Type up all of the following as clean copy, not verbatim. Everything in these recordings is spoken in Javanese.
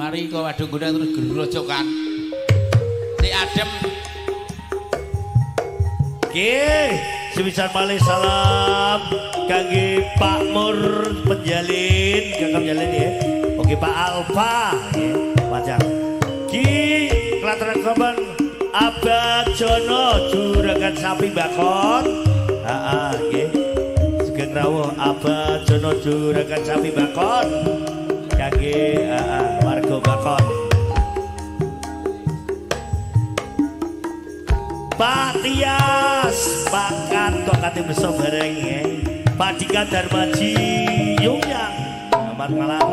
Mari kok waduh gudang terus gerojokan. Si adem. Nggih, semisal malih salam kangge Pak Mur penjalin, kakak penjalin ya. Oke Pak Alfa, nggih, wajar. Ki kelataran korban Abah Jono juragan sapi bakon. Heeh, nggih. Sugeng rawuh Abah Jono juragan sapi bakon. Kangge warga bakon. Pak Tias, Pak Kanto kate beso bareng ya. Pak Dika Darmaji Yungyang. Selamat malam.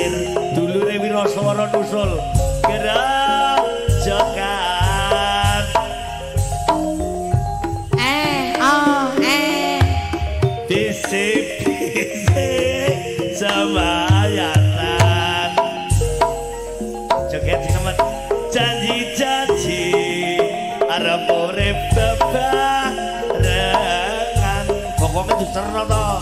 Pasir dulure Wiraswara nusul gerojokan disik semayatan joget teman janji-janji arep urip bebarengan pokoknya diserna to